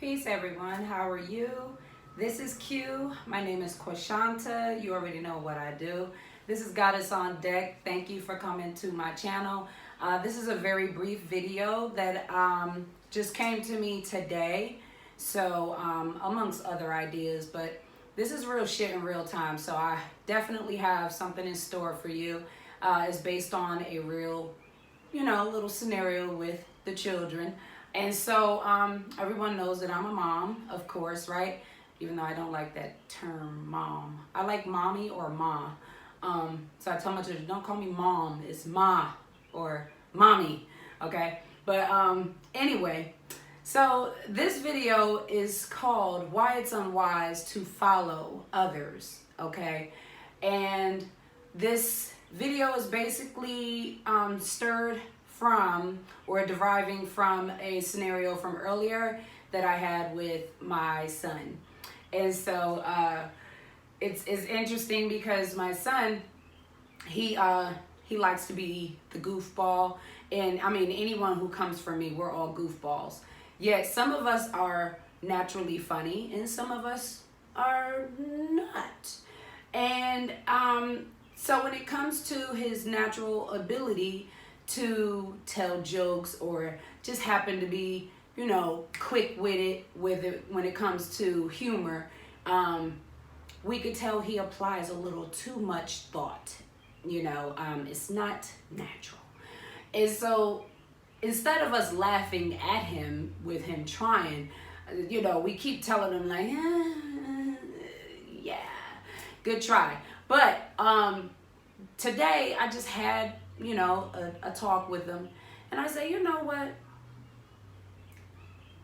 Peace, everyone. How are you? This is Q. My name is Quashanta. You already know what I do. This is Goddess on Deck. Thank you for coming to my channel. This is a very brief video that just came to me today. So, amongst other ideas, but this is real shit in real time. So I definitely have something in store for you. It's based on a real, little scenario with the children. And so everyone knows that I'm a mom, of course, right? Even though I don't like that term, mom. I like mommy or ma. So I tell my children, don't call me mom, it's ma or mommy, okay? But anyway, so this video is called Why It's Unwise to Follow Others, okay? And this video is basically stirred from or deriving from a scenario from earlier that I had with my son. And so it's interesting because my son, he likes to be the goofball. And I mean, anyone who comes from me, we're all goofballs. Yet some of us are naturally funny and some of us are not. And so when it comes to his natural ability to tell jokes or just happen to be, quick-witted with it when it comes to humor, we could tell he applies a little too much thought. It's not natural. And so instead of us laughing at him with him trying, we keep telling him like, yeah, good try. But today I just had a talk with them, and I say, you know what?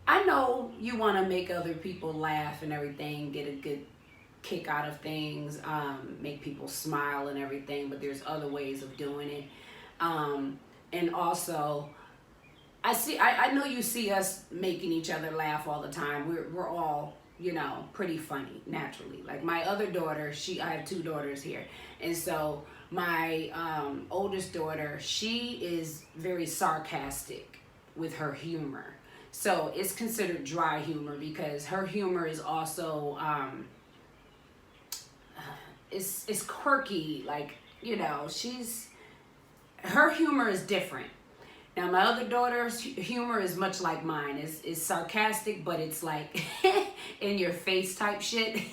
I know you want to make other people laugh and everything, get a good kick out of things, make people smile and everything, but there's other ways of doing it. And also, I know you see us making each other laugh all the time. We're all, pretty funny naturally. Like my other daughter, I have two daughters here, and so my oldest daughter, she is very sarcastic with her humor. So it's considered dry humor because her humor is also it's quirky. Like, her humor is different. Now my other daughter's humor is much like mine. It's sarcastic, but it's like in your face type shit.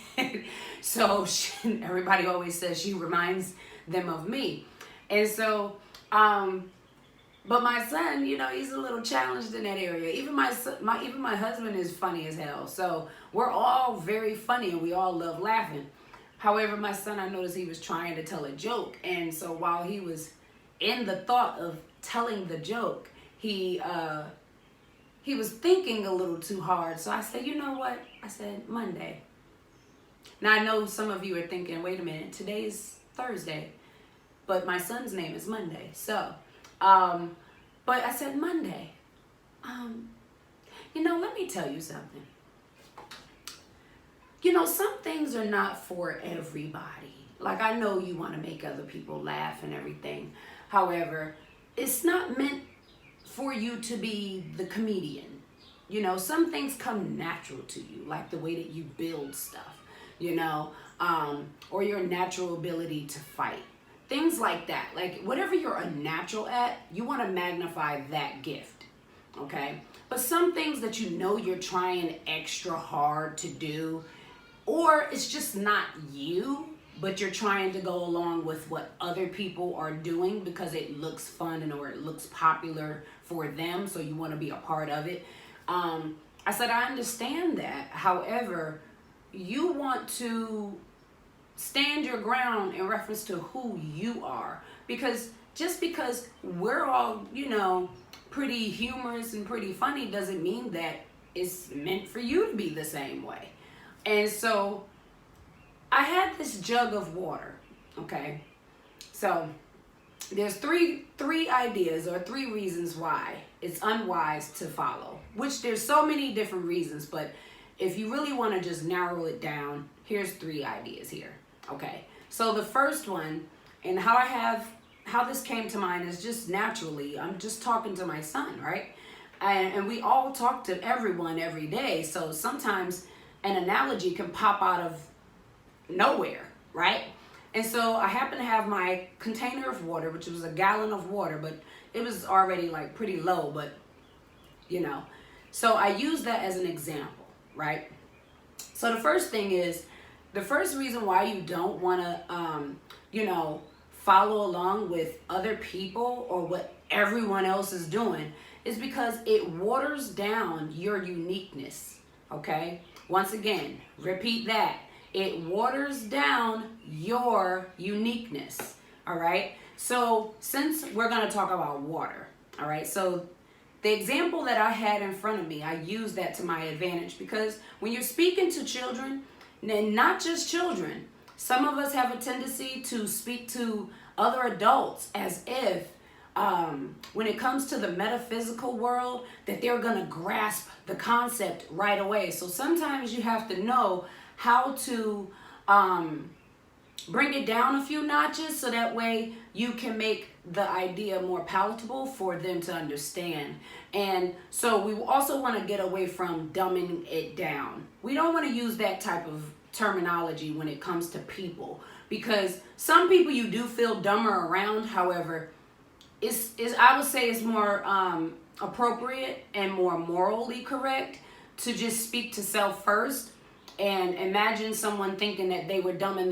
So everybody always says she reminds them of me. And so but my son, he's a little challenged in that area. Even my husband is funny as hell. So we're all very funny and we all love laughing. However, my son, I noticed he was trying to tell a joke, and so while he was in the thought of telling the joke, he was thinking a little too hard. So I said, you know what? I said, Monday. Now I know some of you are thinking, wait a minute, today is Thursday, but my son's name is Monday. So, but I said, Monday, let me tell you something. Some things are not for everybody. Like, I know you want to make other people laugh and everything. However, it's not meant for you to be the comedian. Some things come natural to you, like the way that you build stuff, or your natural ability to fight. Things like that. Like, whatever you're a natural at, you want to magnify that gift, okay? But some things that you're trying extra hard to do, or it's just not you, but you're trying to go along with what other people are doing because it looks fun or it looks popular for them, so you want to be a part of it. I said, I understand that. However, you want to stand your ground in reference to who you are. Because just because we're all, pretty humorous and pretty funny doesn't mean that it's meant for you to be the same way. And so I had this jug of water, okay? So there's three ideas or three reasons why it's unwise to follow, which there's so many different reasons, but if you really want to just narrow it down, here's three ideas here, okay? So the first one, and how this came to mind is just naturally, I'm just talking to my son, right? And we all talk to everyone every day. So sometimes an analogy can pop out of nowhere, right? And so I happen to have my container of water, which was a gallon of water, but it was already like pretty low, but you know. So I use that as an example, right? So the first thing is, the first reason why you don't want to, follow along with other people or what everyone else is doing is because it waters down your uniqueness, okay? Once again, repeat that. It waters down your uniqueness, all right? So since we're going to talk about water, all right? So the example that I had in front of me, I use that to my advantage because when you're speaking to children, and not just children, some of us have a tendency to speak to other adults as if when it comes to the metaphysical world, that they're going to grasp the concept right away. So sometimes you have to know how to bring it down a few notches so that way you can make the idea more palatable for them to understand. And so we also want to get away from dumbing it down. We don't want to use that type of terminology when it comes to people, because some people you do feel dumber around. However, I would say it's more appropriate and more morally correct to just speak to self first. And imagine someone thinking that they were dumbing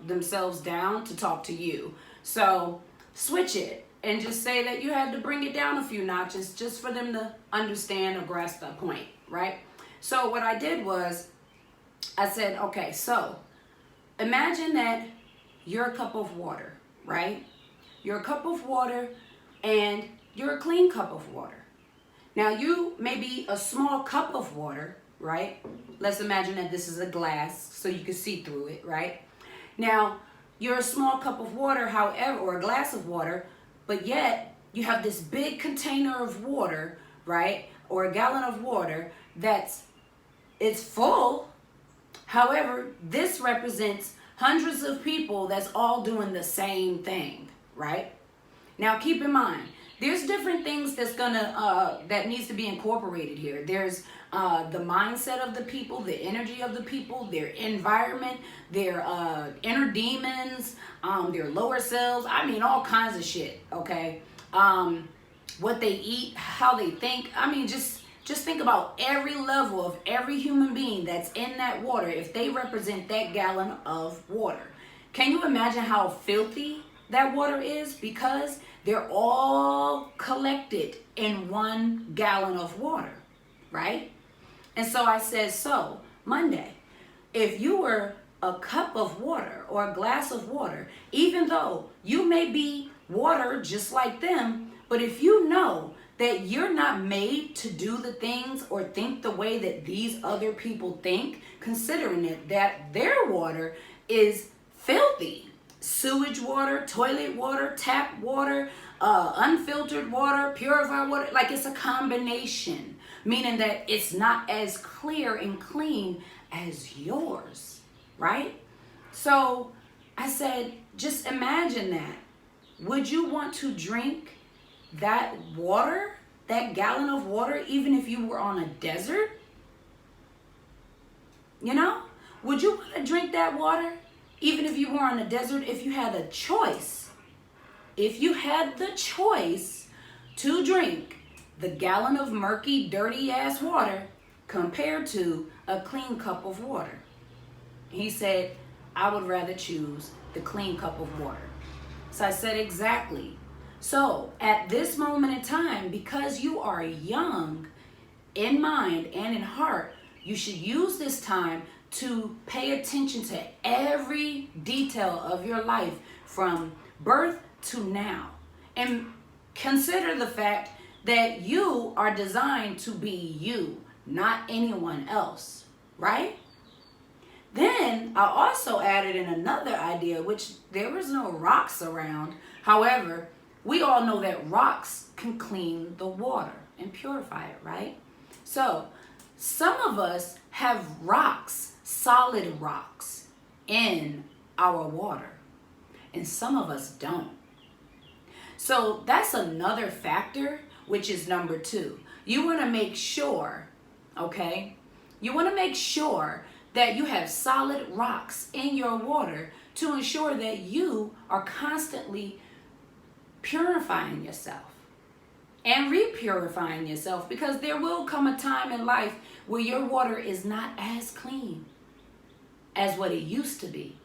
themselves down to talk to you. So switch it and just say that you had to bring it down a few notches just for them to understand or grasp the point, right? So what I did was I said, okay, so imagine that you're a cup of water, right? You're a cup of water and you're a clean cup of water. Now you may be a small cup of water, right? Let's imagine that this is a glass so you can see through it, right? Now, you're a small cup of water, however, or a glass of water, but yet you have this big container of water, right? Or a gallon of water it's full. However, this represents hundreds of people that's all doing the same thing, right? Now, keep in mind, there's different things that needs to be incorporated here. There's the mindset of the people, the energy of the people, their environment, their inner demons, their lower selves. I mean, all kinds of shit, okay? What they eat, how they think. I mean, just think about every level of every human being that's in that water if they represent that gallon of water. Can you imagine how filthy that water is? Because they're all collected in 1 gallon of water, right? And so I said, so Monday, if you were a cup of water or a glass of water, even though you may be water just like them, but if you know that you're not made to do the things or think the way that these other people think, considering it that their water is filthy, sewage water, toilet water, tap water, unfiltered water, purified water, like it's a combination, meaning that it's not as clear and clean as yours, right? So I said, just imagine that. Would you want to drink that water, that gallon of water, even if you were on a desert? You know, would you want to drink that water, even if you were on a desert, if you had a choice? If you had the choice to drink the gallon of murky, dirty ass water compared to a clean cup of water? He said, I would rather choose the clean cup of water. So I said, exactly. So at this moment in time, because you are young in mind and in heart, you should use this time to pay attention to every detail of your life from birth to now. And consider the fact that you are designed to be you, not anyone else, right? Then I also added in another idea, which there was no rocks around. However, we all know that rocks can clean the water and purify it, right? So some of us have rocks, solid rocks in our water, and some of us don't. So that's another factor, which is number 2. you want to make sure, okay, you want to make sure that you have solid rocks in your water to ensure that you are constantly purifying yourself and repurifying yourself, because there will come a time in life where your water is not as clean as what it used to be.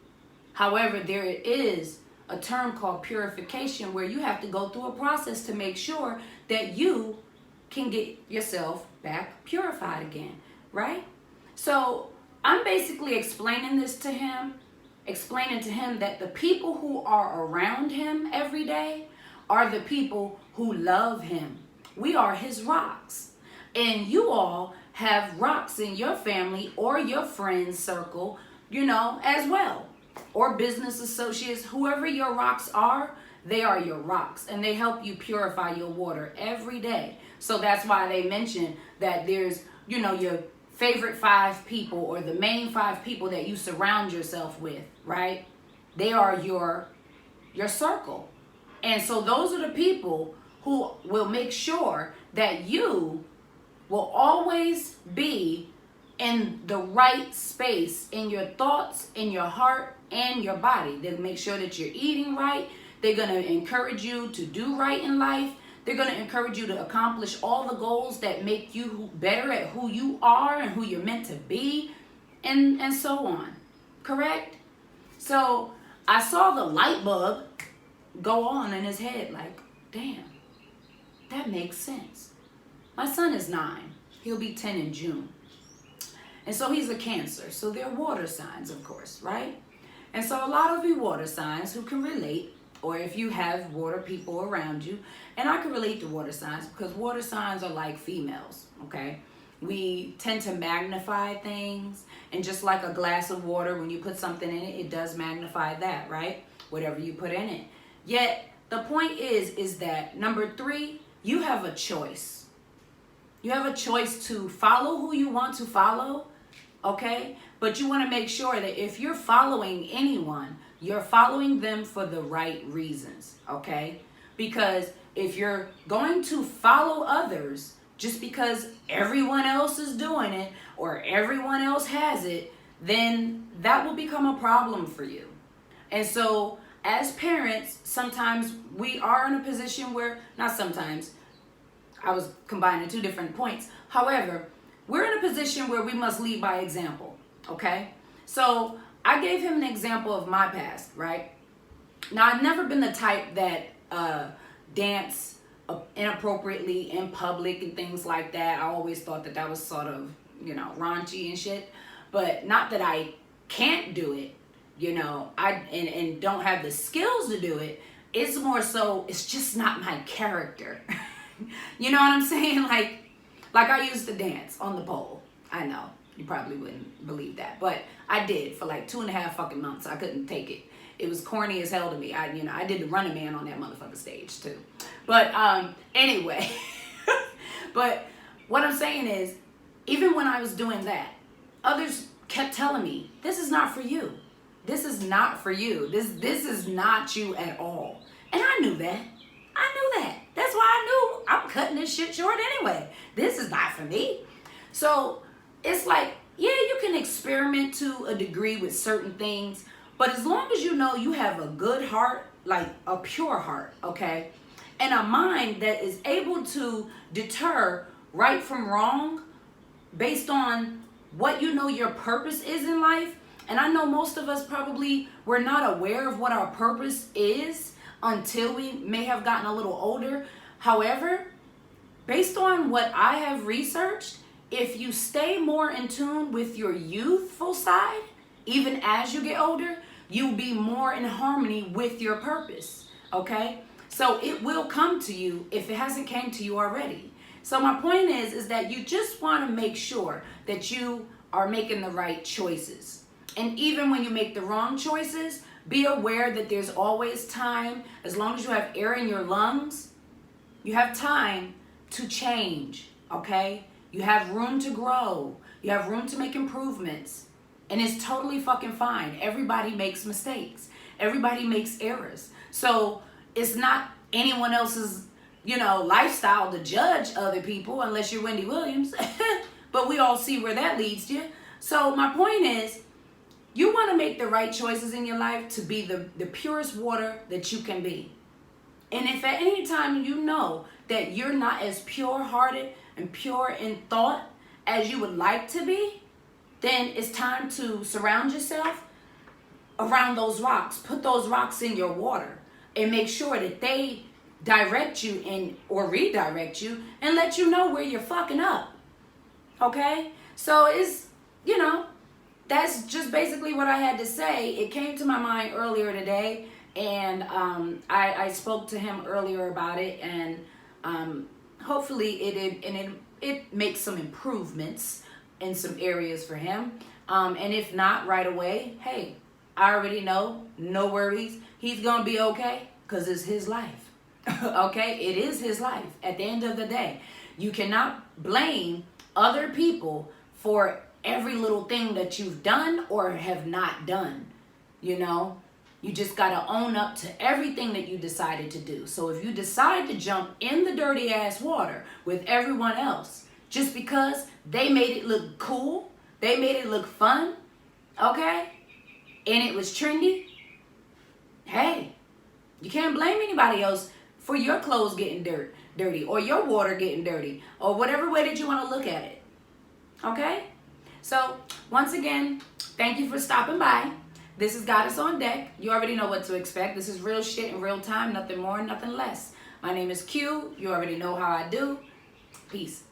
However, there is a term called purification where you have to go through a process to make sure that you can get yourself back purified again, right? So I'm basically explaining to him that the people who are around him every day are the people who love him. We are his rocks. And you all have rocks in your family or your friends circle, as well. Or business associates, whoever your rocks are, they are your rocks. And they help you purify your water every day. So that's why they mention that there's, your favorite 5 people or the main 5 people that you surround yourself with, right? They are your circle. And so those are the people who will make sure that you will always be in the right space in your thoughts, in your heart, and your body. They'll make sure that you're eating right. They're going to encourage you to do right in life. They're going to encourage you to accomplish all the goals that make you better at who you are and who you're meant to be, and so on. Correct? So I saw the light bulb go on in his head like, damn, that makes sense. My son is 9. He'll be 10 in June. And so he's a Cancer. So they're water signs, of course, right? And so a lot of you water signs who can relate, or if you have water people around you, and I can relate to water signs because water signs are like females, okay? We tend to magnify things, and just like a glass of water, when you put something in it, it does magnify that, right? Whatever you put in it. Yet, the point is that number 3, you have a choice. You have a choice to follow who you want to follow, okay? But you want to make sure that if you're following anyone, you're following them for the right reasons, okay? Because if you're going to follow others just because everyone else is doing it or everyone else has it, then that will become a problem for you. And so as parents, sometimes we are in a position where, not sometimes, I was combining 2 different points. However, we're in a position where we must lead by example, okay? So I gave him an example of my past, right? Now, I've never been the type that dance inappropriately in public and things like that. I always thought that was sort of, raunchy and shit. But not that I can't do it, and don't have the skills to do it. It's more so, it's just not my character. You know what I'm saying? Like I used to dance on the pole. I know you probably wouldn't believe that, but I did for like 2.5 fucking months. I couldn't take it. It was corny as hell to me. I did the Running Man on that motherfucking stage too. But anyway, but what I'm saying is, even when I was doing that, others kept telling me, this is not for you. This is not for you. This is not you at all. And I knew that. That's why I knew I'm cutting this shit short anyway. This is not for me. So it's like, yeah, you can experiment to a degree with certain things, but as long as you know you have a good heart, like a pure heart, okay, and a mind that is able to deter right from wrong based on what you know your purpose is in life. And I know most of us probably were not aware of what our purpose is until we may have gotten a little older. However, based on what I have researched, if you stay more in tune with your youthful side, even as you get older, you'll be more in harmony with your purpose, okay? So it will come to you if it hasn't came to you already. So my point is that you just want to make sure that you are making the right choices. And even when you make the wrong choices, be aware that there's always time. As long as you have air in your lungs, you have time to change, okay? You have room to grow. You have room to make improvements. And it's totally fucking fine. Everybody makes mistakes. Everybody makes errors. So it's not anyone else's, lifestyle to judge other people unless you're Wendy Williams. But we all see where that leads you. So my point is, you want to make the right choices in your life to be the purest water that you can be. And if at any time you know that you're not as pure-hearted and pure in thought as you would like to be, then it's time to surround yourself around those rocks. Put those rocks in your water and make sure that they direct you or redirect you and let you know where you're fucking up. Okay? So that's just basically what I had to say. It came to my mind earlier today, and I spoke to him earlier about it, and hopefully it makes some improvements in some areas for him. And if not right away, hey, I already know, no worries. He's gonna be okay because it's his life. Okay, it is his life. At the end of the day, you cannot blame other people for every little thing that you've done or have not done. You just got to own up to everything that you decided to do. So if you decide to jump in the dirty ass water with everyone else just because they made it look cool, they made it look fun, okay, and it was trendy, hey, you can't blame anybody else for your clothes getting dirty or your water getting dirty or whatever way that you want to look at it. Okay? So, once again, thank you for stopping by. This is Goddess on Deck. You already know what to expect. This is real shit in real time, nothing more, nothing less. My name is Q. You already know how I do. Peace.